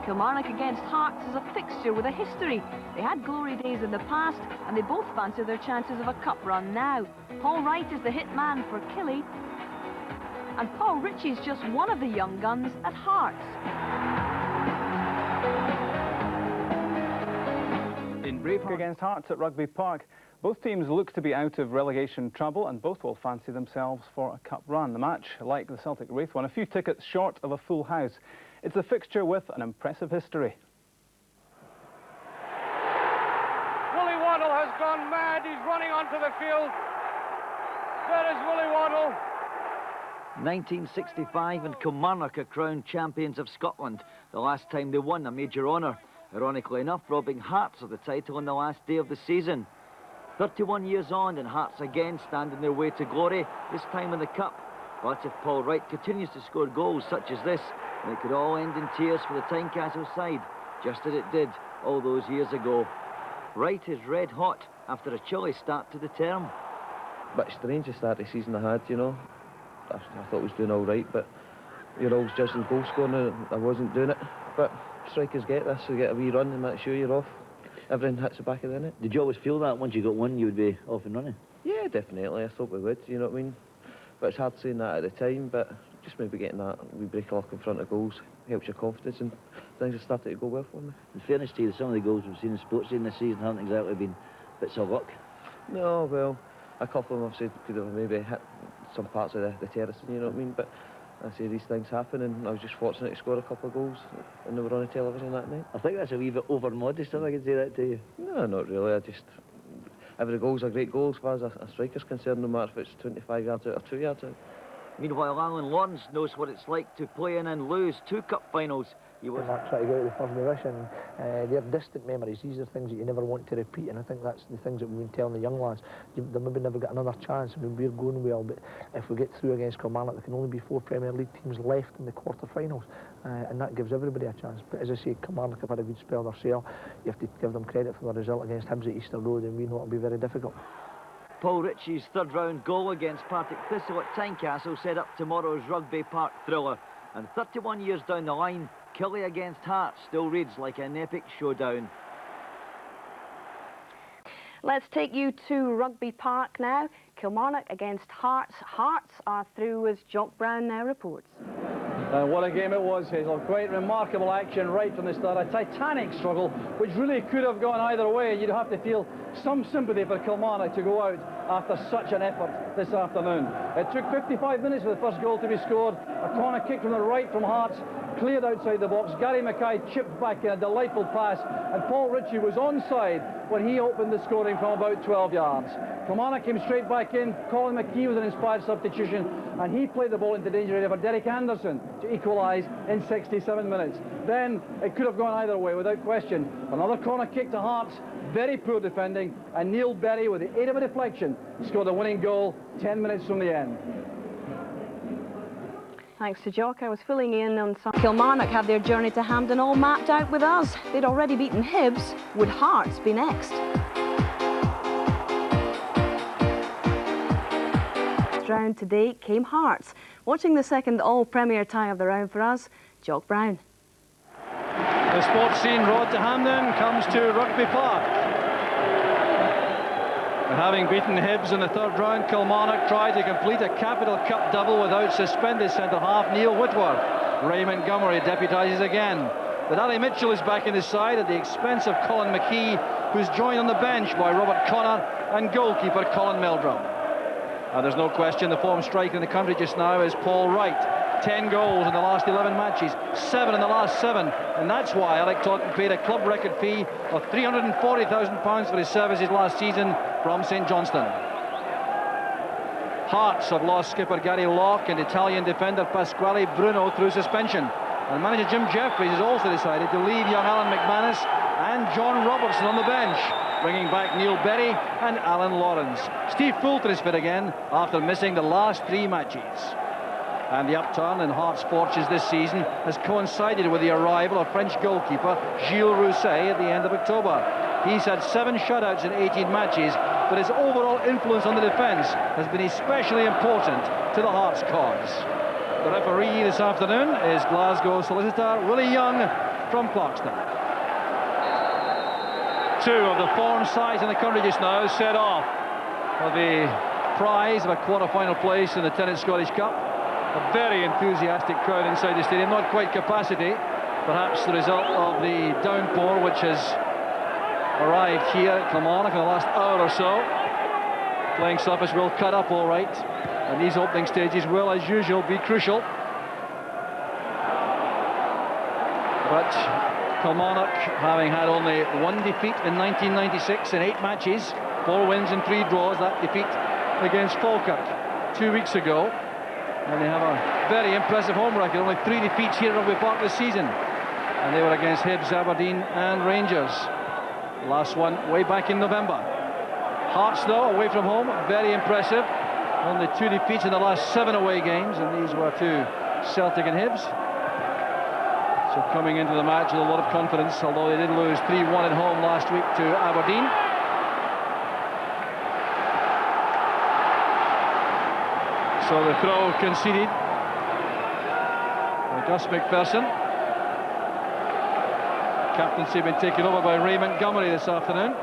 Kilmarnock against Hearts is a fixture with a history. They had glory days in the past, and they both fancy their chances of a cup run now. Paul Wright is the hit man for Killie, and Paul Ritchie's just one of the young guns at Hearts. In Brave against Hearts at Rugby Park, both teams look to be out of relegation trouble, and both will fancy themselves for a cup run. The match, like the Celtic Wraith one, a few tickets short of a full house. It's a fixture with an impressive history. Willie Waddle has gone mad. He's running onto the field. There is Willie Waddle. 1965 and Kilmarnock are crowned champions of Scotland, the last time they won a major honour. Ironically enough, robbing Hearts of the title on the last day of the season. 31 years on, and Hearts again stand on their way to glory, this time in the Cup. But if Paul Wright continues to score goals such as this, then it could all end in tears for the Tynecastle side, just as it did all those years ago. Wright is red hot after a chilly start to the term. Bit strange the start of the season I had, you know. I thought I was doing all right, but you're always judging goal scoring, and I wasn't doing it. But strikers get this, you get a wee run and make sure you're off. Everything hits the back of the net. Did you always feel that once you got one you would be off and running? Yeah, definitely. I thought we would, you know what I mean? But it's hard saying that at the time, but just maybe getting that wee break a lock in front of goals helps your confidence, and things have started to go well for me. In fairness to you, some of the goals we've seen in sports team this season haven't exactly been bits of luck. No, well, a couple of them I've said could have maybe hit some parts of the terrace, you know what I mean? But I say these things happen, and I was just fortunate to score a couple of goals, and they were on the television that night. I think that's a wee bit over-modest, if I can say that to you. No, not really. I just... Every goal's a great goal as far as a striker's concerned, no matter if it's 25 yards out or 2 yards out. Meanwhile, Alan Lawrence knows what it's like to play in and lose 2 cup finals. He was trying to get out of the first division. They're distant memories. These are things that you never want to repeat, and I think that's the things that we've been telling the young lads. They'll maybe never get another chance. I mean, we're going well, but if we get through against Kilmarnock, there can only be 4 Premier League teams left in the quarter-finals, and that gives everybody a chance. But as I say, Kilmarnock have had a good spell themselves. You have to give them credit for the result against Hibs at Easter Road, and we know it'll be very difficult. Paul Ritchie's third-round goal against Partick Thistle at Tynecastle set up tomorrow's Rugby Park thriller. And 31 years down the line, Killie against Hearts still reads like an epic showdown. Let's take you to Rugby Park now. Kilmarnock against Hearts. Hearts are through, as Jock Brown now reports. What a game it was, Hazel. Quite remarkable action right from the start. A titanic struggle, which really could have gone either way. You'd have to feel some sympathy for Kilmarnock to go out after such an effort this afternoon. It took 55 minutes for the first goal to be scored. A corner kick from the right from Hearts, cleared outside the box. Gary McKee chipped back in a delightful pass, and Paul Ritchie was onside when he opened the scoring from about 12 yards. Kilmarnock came straight back in. Colin McKee was an inspired substitution, and he played the ball into danger area for Derek Anderson to equalise in 67 minutes. Then it could have gone either way without question. Another corner kick to Hearts, very poor defending, and Neil Berry, with the aid of a deflection, scored a winning goal 10 minutes from the end. Thanks to Jock. I was filling in on some. Kilmarnock had their journey to Hampden all mapped out with us. They'd already beaten Hibs. Would Hearts be next? Round today came Hearts. Watching the second all-Premier tie of the round for us, Jock Brown. The sports scene road to Hampden comes to Rugby Park. Having beaten Hibs in the third round, Kilmarnock tried to complete a capital cup double without suspended centre-half Neil Whitworth. Ray Montgomery deputises again. But Ali Mitchell is back in the side at the expense of Colin McKee, who's joined on the bench by Robert Connor and goalkeeper Colin Meldrum. There's no question the form striker in the country just now is Paul Wright. 10 goals in the last 11 matches, 7 in the last 7, and that's why Alec Totten paid a club record fee of £340,000 for his services last season from St Johnstone. Hearts have lost skipper Gary Locke and Italian defender Pasquale Bruno through suspension, and manager Jim Jeffries has also decided to leave young Alan McManus and John Robertson on the bench, bringing back Neil Berry and Alan Lawrence. Steve Fulton is fit again after missing the last 3 matches. And the upturn in Hearts' fortunes this season has coincided with the arrival of French goalkeeper Gilles Rousset at the end of October. He's had 7 shutouts in 18 matches, but his overall influence on the defence has been especially important to the Hearts' cause. The referee this afternoon is Glasgow solicitor Willie Young from Clarkston. Two of the form sides in the country just now set off for the prize of a quarter-final place in the Tennis Scottish Cup. A very enthusiastic crowd inside the stadium, not quite capacity, perhaps the result of the downpour which has arrived here at Kilmarnock in the last hour or so. Playing surface will cut up all right, and these opening stages will, as usual, be crucial. But Kilmarnock, having had only one defeat in 1996 in 8 matches, 4 wins and 3 draws, that defeat against Falkirk 2 weeks ago, and they have a very impressive home record, only 3 defeats here at Rugby Park this season, and they were against Hibs, Aberdeen and Rangers. Last one way back in November. Hearts, though, away from home, very impressive. Only 2 defeats in the last 7 away games, and these were to Celtic and Hibs. So coming into the match with a lot of confidence, although they did lose 3-1 at home last week to Aberdeen. So the throw conceded by Gus MacPherson. Captaincy been taken over by Ray Montgomery this afternoon.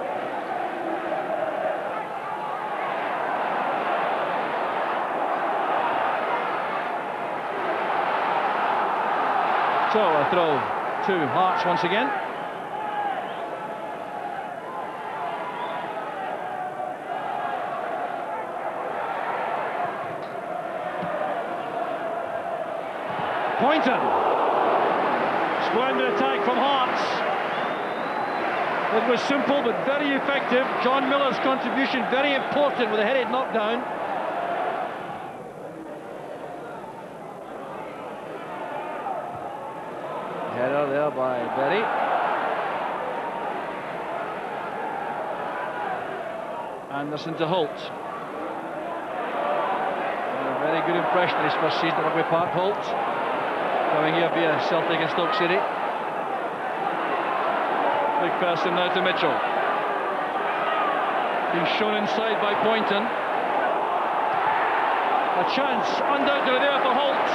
So a throw to Hearts once again. Poynton. Splendid attack from Hearts. It was simple but very effective. John Miller's contribution very important with a headed knockdown. Header there by Berry. Anderson to Holt. And a very good impression in his first season at Rugby Park, Holt. Coming here via Celtic and Stoke City. MacPherson now to Mitchell. Being shown inside by Poynton. A chance undoubtedly there for Holt.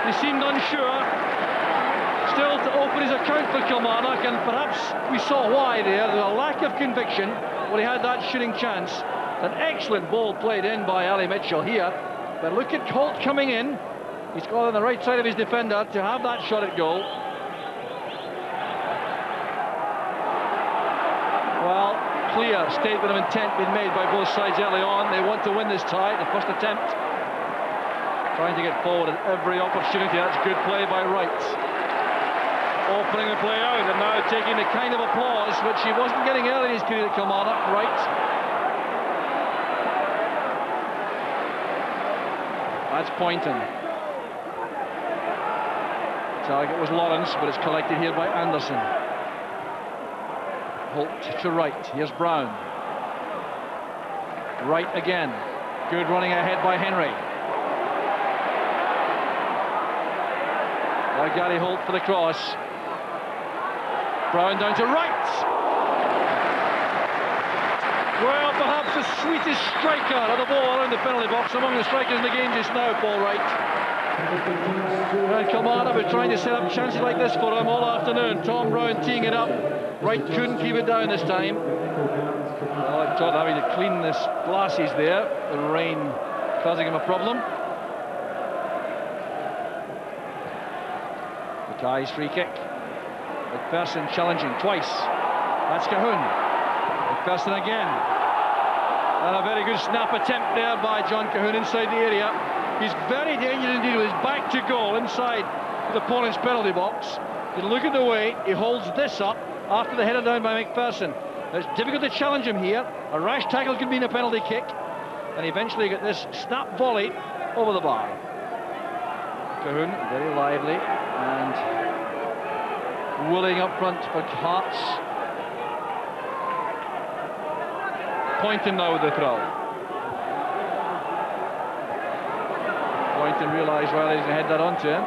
He seemed unsure. Still to open his account for Kilmarnock, and perhaps we saw why there. There was a lack of conviction when he had that shooting chance. An excellent ball played in by Ali Mitchell here. But look at Holt coming in. He's got on the right side of his defender to have that shot at goal. Well, clear statement of intent being made by both sides early on. They want to win this tie, the first attempt. Trying to get forward at every opportunity. That's good play by Wright. Opening the play out and now taking the kind of applause which he wasn't getting early in his period at Kilmarnock. Wright. That's Poynton. Target was Lawrence, but it's collected here by Anderson. Holt to Wright. Here's Brown. Wright again. Good running ahead by Henry. By Gary Holt for the cross. Brown down to Wright. Well, perhaps the sweetest striker of the ball around the penalty box among the strikers in the game just now, Paul Wright. And Kilmarnock were trying to set up chances like this for him all afternoon. Tom Brown teeing it up. Wright couldn't keep it down this time. Well, I thought having to clean his glasses there, the rain causing him a problem. Mackay's free kick. MacPherson challenging twice. That's Cahoon. MacPherson again. And a very good snap attempt there by John Cahoon inside the area. He's very dangerous indeed with his back to goal inside the opponent's penalty box. You look at the way he holds this up after the header down by MacPherson. It's difficult to challenge him here. A rash tackle could mean a penalty kick. And eventually get this snap volley over the bar. Cahoon, very lively and willing up front for Hearts. Poynton now with the throw. Poynton realised well he's going to head that onto him.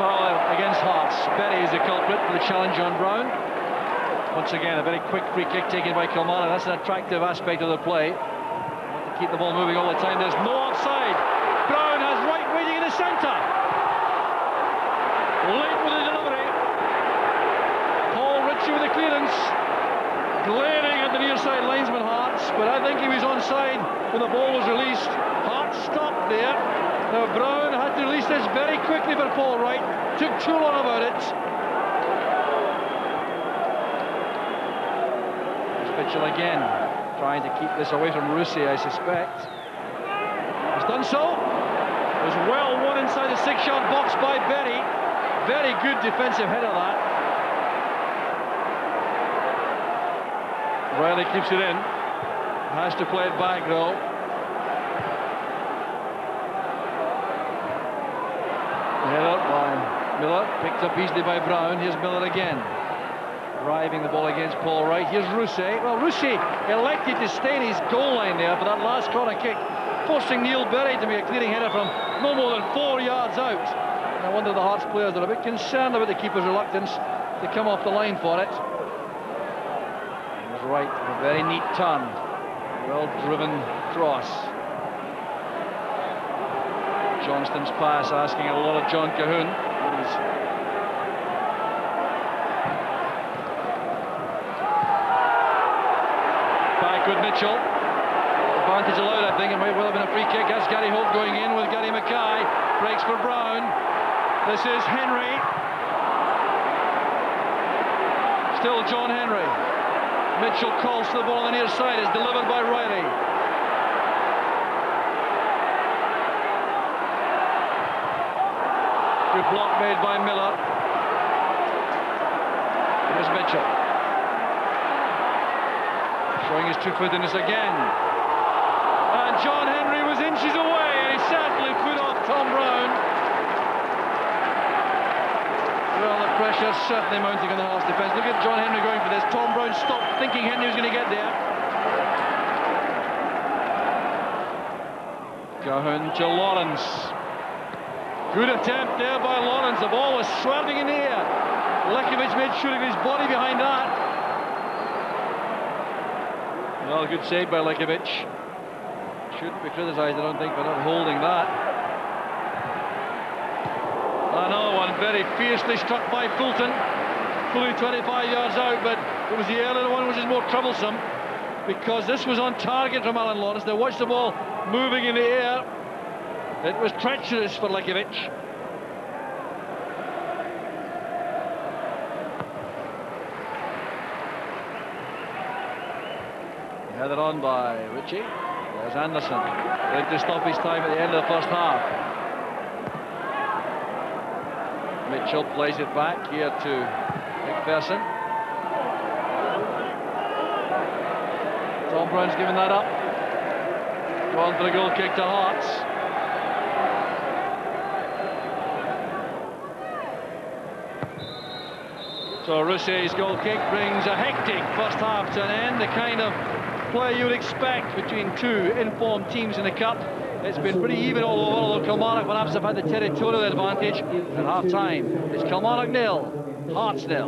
Foul against Hearts. Berry is the culprit for the challenge on Brown. Once again, a very quick free kick taken by Kilmarnock. That's an attractive aspect of the play. keep the ball moving all the time. There's no offside. Brown has Wright waiting in the centre. Late with the delivery. Paul Ritchie with the clearance. Glaring at the near side linesman Hart's, but I think he was onside when the ball was released. Hart stopped there. Now Brown had to release this very quickly for Paul Wright. Took too long about it. Mitchell again, trying to keep this away from Russi, I suspect. He's done so. It was well won inside the 6-yard box by Berry. Very good defensive header that. Reilly keeps it in. Has to play it back though. Header by Miller, picked up easily by Brown. Here's Miller again. Driving the ball against Paul Wright. Here's Russi. Well, Russi elected to stay in his goal line there for that last corner kick, forcing Neil Berry to make a clearing header from no more than 4 yards out. And I wonder the Hearts players are a bit concerned about the keeper's reluctance to come off the line for it. Here's Wright, a very neat turn. Well-driven cross. Johnston's pass asking a lot of John Cahoon. With Mitchell, advantage allowed, I think. It might well have been a free kick. That's Gary Holt going in with Gary McKee. Breaks for Brown. This is Henry. Still John Henry. Mitchell calls to the ball on the near side. It's delivered by Reilly. Good block made by Miller. Here's Mitchell. Showing his two-footedness again. And John Henry was inches away, and he sadly put off Tom Brown. Well, the pressure's certainly mounting on the Hearts defence. Look at John Henry going for this. Tom Brown stopped, thinking Henry was going to get there. Cahoon to Lawrence. Good attempt there by Lawrence. The ball was swerving in the air. Lekovic made sure of his body behind that. Well, good save by Lekovic. Shouldn't be criticised, I don't think, for not holding that. Another one very fiercely struck by Fulton. Fully 25 yards out, but it was the earlier one which is more troublesome, because this was on target from Alan Lawrence. Now watch the ball moving in the air. It was treacherous for Lekovic. Headed on by Ritchie. There's Anderson. Ready to stop his time at the end of the first half. Mitchell plays it back here to MacPherson. Tom Brown's given that up. Gone for the goal kick to Hearts. So Rousse's goal kick brings a hectic first half to an end. The kind of play you would expect between two informed teams in the Cup. It's been pretty even all over, although Kilmarnock perhaps have had the territorial advantage. At half-time, it's Kilmarnock 0, Hearts 0.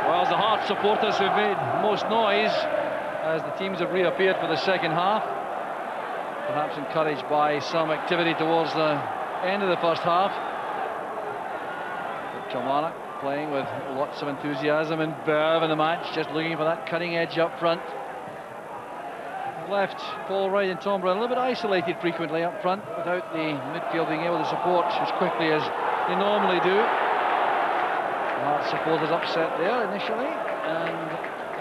Well, as the Hearts supporters who've made most noise as the teams have reappeared for the second half, perhaps encouraged by some activity towards the end of the first half. But Kilmarnock playing with lots of enthusiasm and verve in the match, just looking for that cutting edge up front. Left Paul Wright and Tom Brown a little bit isolated frequently up front, without the midfield being able to support as quickly as they normally do. Hearts supporters upset there initially, and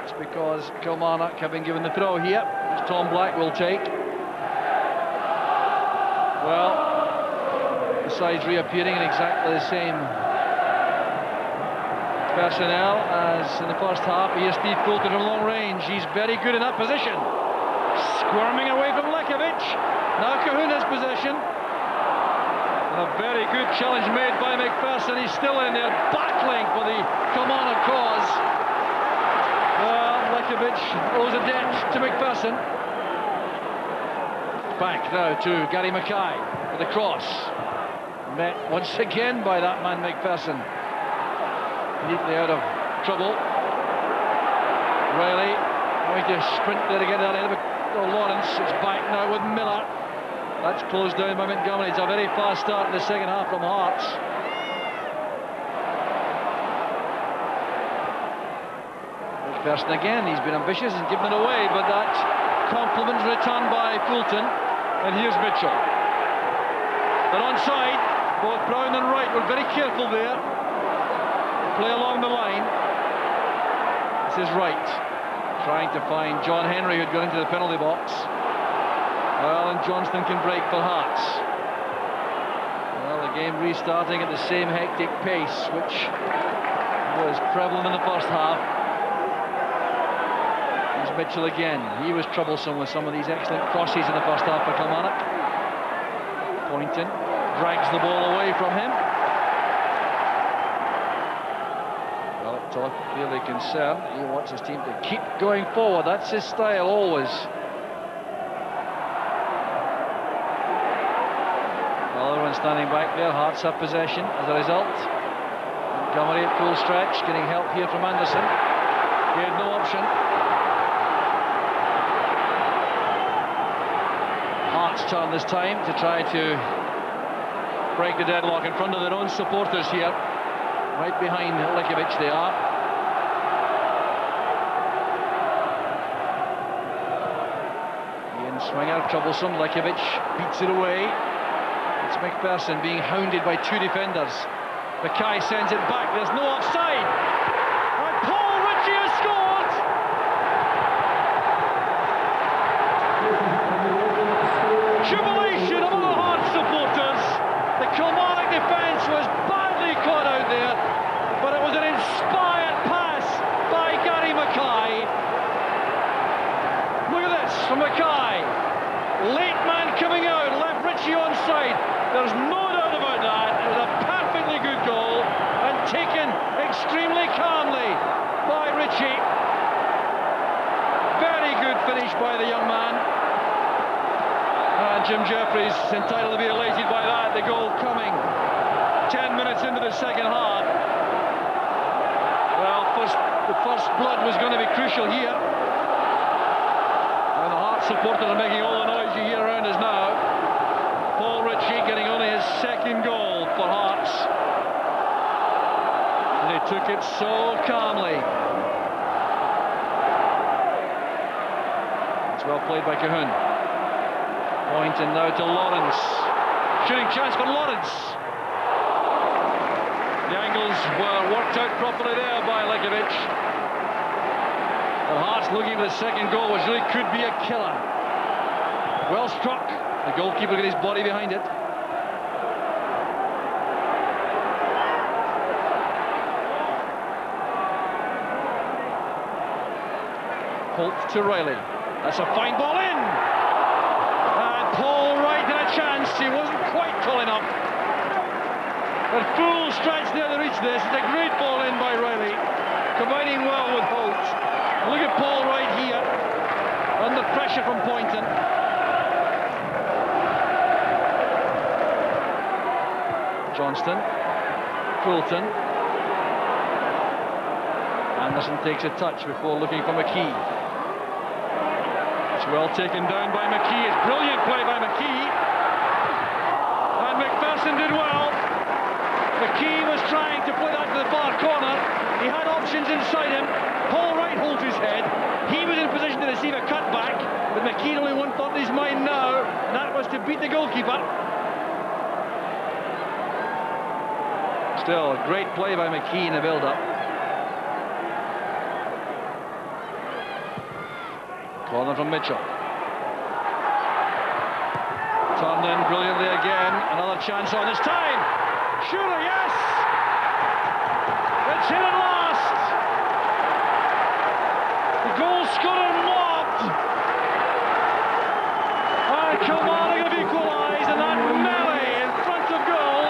it's because Kilmarnock have been given the throw here, which Tom Black will take. Well, the side's reappearing in exactly the same personnel as in the first half. Here's Steve Fulton from long range. He's very good in that position. Squirming away from Lekovic. Now Cahoon has possession. And a very good challenge made by MacPherson. He's still in there, battling for the Kilmarnock cause. Lekovic owes a debt to MacPherson. Back now to Gary McKee for the cross. Met once again by that man MacPherson. Neatly out of trouble. Reilly Trying to sprint there to get that end of it. Oh, Lawrence, it's back now with Miller. That's closed down by Montgomery. It's a very fast start in the second half from Hearts. MacPherson again, he's been ambitious and given it away, but that compliment's returned by Fulton. And here's Mitchell. They're onside. Both Brown and Wright were very careful there. Play along the line. This is Wright, trying to find John Henry, who'd gone into the penalty box. Well, and Johnston can break for Hearts. Well, the game restarting at the same hectic pace, which was prevalent in the first half. Here's Mitchell again. He was troublesome with some of these excellent crosses in the first half for Kilmarnock. Poynton drags the ball away from him. Well, Todd clearly concerned. He wants his team to keep going forward. That's his style always. Well, everyone's standing back there. Hearts have possession as a result. Montgomery at full stretch, getting help here from Anderson. He had no option. Hearts turn this time to try to break the deadlock in front of their own supporters here. Right behind Lekovic they are. Ian Swinger, troublesome. Lekovic beats it away. It's MacPherson being hounded by two defenders. McKee sends it back. There's no offside. And Paul Ritchie has scored! Jubilation among the Hearts supporters. The Kilmarnock defence was badly caught out there, but it was an inspired pass by Gary McKee. Look at this from McKee. Late man coming out, left Ritchie onside. There's no doubt about that. It was a perfectly good goal and taken extremely calmly by Ritchie. Very good finish by the young man. And Jim Jeffries is entitled to be elated by that. The goal coming 10 minutes into the second half. Well, the first blood was going to be crucial here. And the Hearts supporters are making all the noise you hear around us now. Paul Ritchie getting only his second goal for Hearts. And they took it so calmly. It's well played by Cahoon. Poynton now to Lawrence. Shooting chance for Lawrence. The angles were worked out properly there by Lekovic. The Hearts looking for the second goal, which really could be a killer. Well struck. The goalkeeper got his body behind it. Holt to Reilly. That's a fine ball in. And Paul Wright had a chance. He wasn't quite tall enough. But full stretch there to reach this. It's a great ball in by Reilly, combining well with Holt. Look at Paul Wright here, under pressure from Poynton. Johnston, Fulton. Anderson takes a touch before looking for McKee. It's well taken down by McKee. It's brilliant play by McKee. And MacPherson did well. McKee was trying to play that to the far corner. He had options inside him. Paul Wright holds his head. He was in position to receive a cutback, but McKee only one thought in his mind now, and that was to beat the goalkeeper. Still, a great play by McKee in the build-up. Corner from Mitchell. Turned in brilliantly again. Another chance on this time. Surely, yes! It's hit at last! The goal scorer mobbed! And Kilmarnock have equalised, and that melee in front of goal.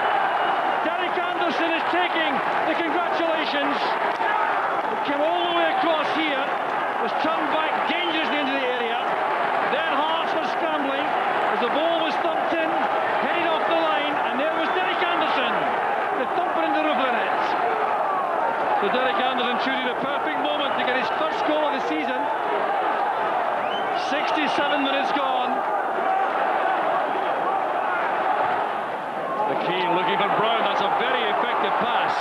Derek Anderson is taking the congratulations. It came all the way across here. Was turned back dangerously into the area. Then Hearts were scrambling as the ball was thumped in, headed off the line, and there was Derek Anderson to thump it into the roof of the net. So Derek Anderson choosing the perfect moment to get his first goal of the season. 67 minutes gone. McKee looking for Brown. That's a very effective pass.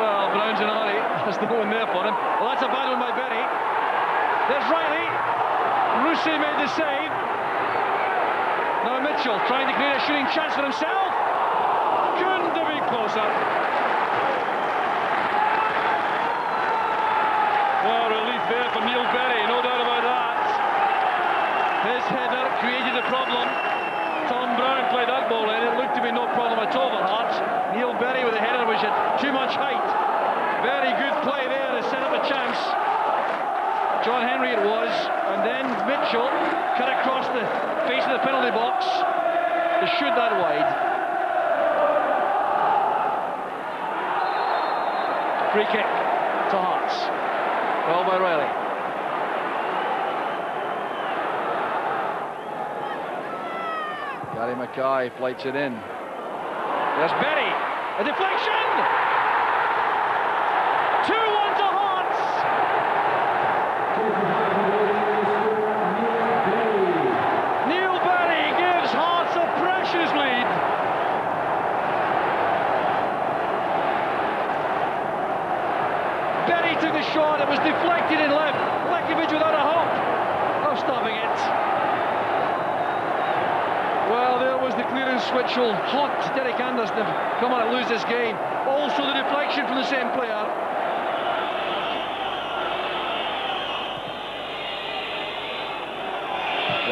Well, Brown's in a hurry. There's no one there for him. Well, that's a bad one by Berry. There's Reilly. Rousset made the save. Now Mitchell trying to create a shooting chance for himself. Couldn't have been closer. Well, relief there for Neil Berry, no doubt about that. His header created a problem. Tom Brown played that ball in. It looked to be no problem at all for Hearts. Neil Berry with a header which had too much height. Very good play there to set up a chance. John Henry it was, and then Mitchell cut across the face of the penalty box to shoot that wide. Free kick to Hearts. Well by Reilly. Gary McKee flights it in. There's Berry. A deflection! 2-1 to Hearts. Neil Berry gives Hearts a precious lead. Berry took the shot, it was deflected in left. Lekovic without a hope of stopping it. Well, there was the clearance which will haunt Derek Anderson if come on and lose this game. Also the deflection from the same player.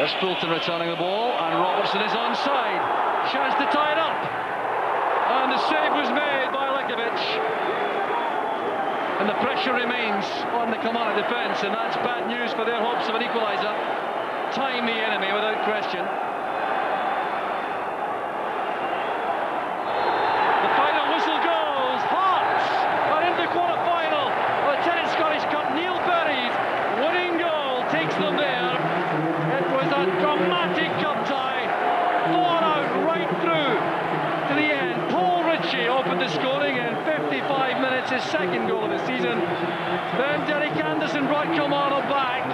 There's Fulton returning the ball, and Robertson is onside. Chance to tie it up. And the save was made by Lekovic. And the pressure remains on the Kilmarnock defence, and that's bad news for their hopes of an equaliser. Time the enemy without question. The final whistle goes. Hearts are into the quarter-final of the Tennis Scottish Cup. Neil Berry's winning goal takes them there. It was a dramatic cup tie, fought out right through to the end. Paul Ritchie opened the scoring in 55 minutes, his second goal of the season. Then Derek Anderson brought Kilmarnock back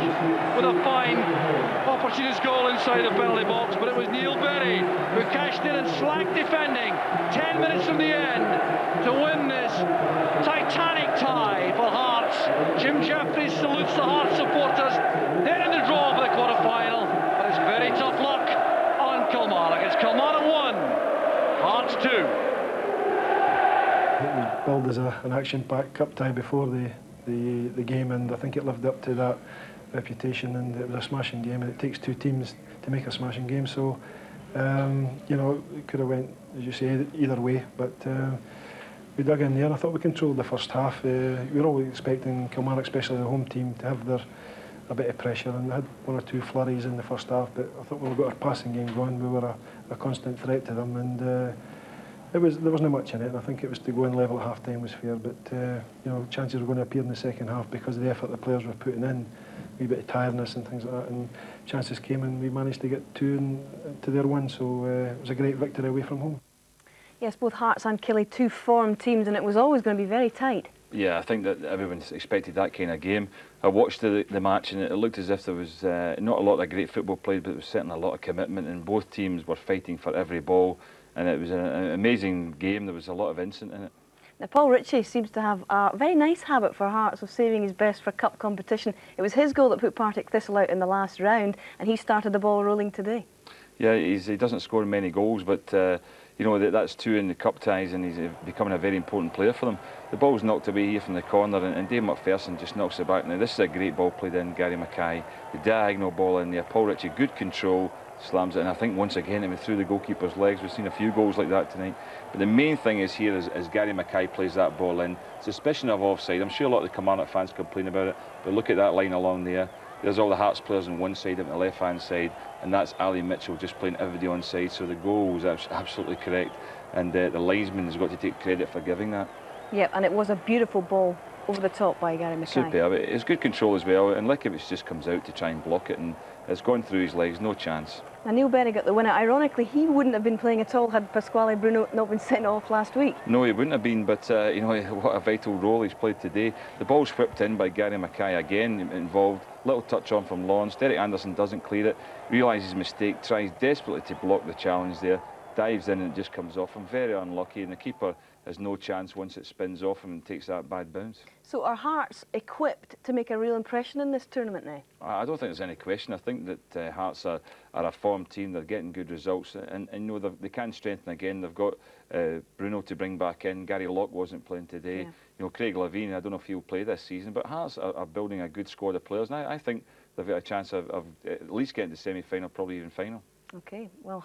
with a fine opportunist goal inside the penalty box, but it was Neil Berry who cashed in and slacked defending 10 minutes from the end to win this titanic tie for Hearts. Jim Jeffries salutes the Hearts supporters. They're in the draw for the quarter-final, but it's very tough luck on Kilmarnock. It's Kilmarnock 1, Hearts 2. It was billed as an action-packed cup tie before the game, and I think it lived up to that reputation, and it was a smashing game, and it takes two teams to make a smashing game, so you know, it could have went, as you say, either way, but we dug in there. I thought we controlled the first half. We were always expecting Kilmarnock, especially the home team, to have a bit of pressure, and they had one or two flurries in the first half, but I thought when we got our passing game going, we were a constant threat to them, and there wasn't much in it, and I think it was to go in level at half-time was fair, but you know, chances were going to appear in the second half because of the effort the players were putting in, a wee bit of tiredness and things like that, and chances came, and we managed to get two to their one, so it was a great victory away from home. Yes, both Hearts and Killie, two form teams, and it was always going to be very tight. Yeah, I think that everyone expected that kind of game. I watched the match, and it looked as if there was not a lot of great football played, but there was certainly a lot of commitment, and both teams were fighting for every ball, and it was an amazing game. There was a lot of instinct in it. Now, Paul Ritchie seems to have a very nice habit for Hearts of saving his best for cup competition. It was his goal that put Partick Thistle out in the last round, and he started the ball rolling today. Yeah, he doesn't score many goals, but you know, that's two in the cup ties, and he's becoming a very important player for them. The ball's knocked away here from the corner, and Dave MacPherson just knocks it back. Now, this is a great ball played in, Gary McKee. The diagonal ball in there, Paul Ritchie, good control, slams it, and I think once again it went through the goalkeeper's legs. We've seen a few goals like that tonight. But the main thing is here is Gary McKee plays that ball in. Suspicion of offside. I'm sure a lot of the Kilmarnock fans complain about it, but look at that line along there. There's all the Hearts players on one side, on the left-hand side, and that's Ali Mitchell just playing everybody on side, so the goal was absolutely correct, and the linesman has got to take credit for giving that. Yep, and it was a beautiful ball over the top by Gary McKee. Superb. It's good control as well, and Lekovic just comes out to try and block it, and it's gone through his legs, no chance. Now, Neil Berry got the winner. Ironically, he wouldn't have been playing at all had Pasquale Bruno not been sent off last week. No, he wouldn't have been, but you know, what a vital role he's played today. The ball's whipped in by Gary McKee again, involved. Little touch on from Lawrence. Derek Anderson doesn't clear it, realises his mistake, tries desperately to block the challenge there, dives in and it just comes off him. Very unlucky, and the keeper has no chance once it spins off him and takes that bad bounce. So are Hearts equipped to make a real impression in this tournament now? I don't think there's any question. I think that Hearts are a formed team. They're getting good results, and you know, they can strengthen again. They've got Bruno to bring back in. Gary Locke wasn't playing today. Yeah. You know, Craig Levine, I don't know if he'll play this season, but Hearts are building a good squad of players, and I think they've got a chance of at least getting to semi-final, probably even final. Okay, well.